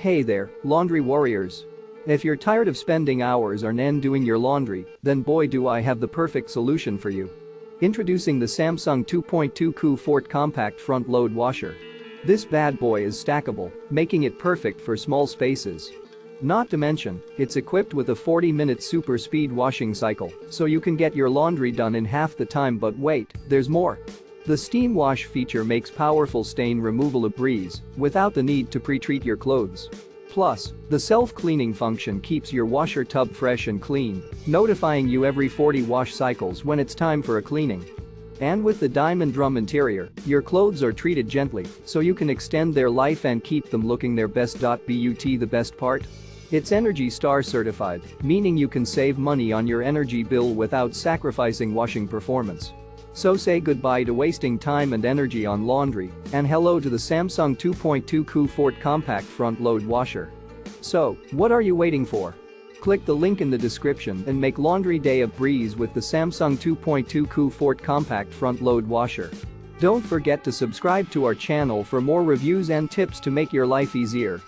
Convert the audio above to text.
Hey there, laundry warriors. If you're tired of spending hours on end doing your laundry, then boy do I have the perfect solution for you. Introducing the Samsung 2.2 Comfort Compact Front Load Washer. This bad boy is stackable, making it perfect for small spaces. Not to mention, it's equipped with a 40-minute super speed washing cycle, so you can get your laundry done in half the time. But wait, there's more. The steam wash feature makes powerful stain removal a breeze without the need to pre-treat your clothes. Plus, the self-cleaning function keeps your washer tub fresh and clean, notifying you every 40 wash cycles when it's time for a cleaning. And with the diamond drum interior, your clothes are treated gently so you can extend their life and keep them looking their best. But the best part? It's Energy Star certified, meaning you can save money on your energy bill without sacrificing washing performance. So say goodbye to wasting time and energy on laundry and hello to the Samsung 2.2 Comfort Compact Front Load Washer. So, what are you waiting for? Click the link in the description and make laundry day a breeze with the Samsung 2.2 Comfort Compact Front Load Washer. Don't forget to subscribe to our channel for more reviews and tips to make your life easier.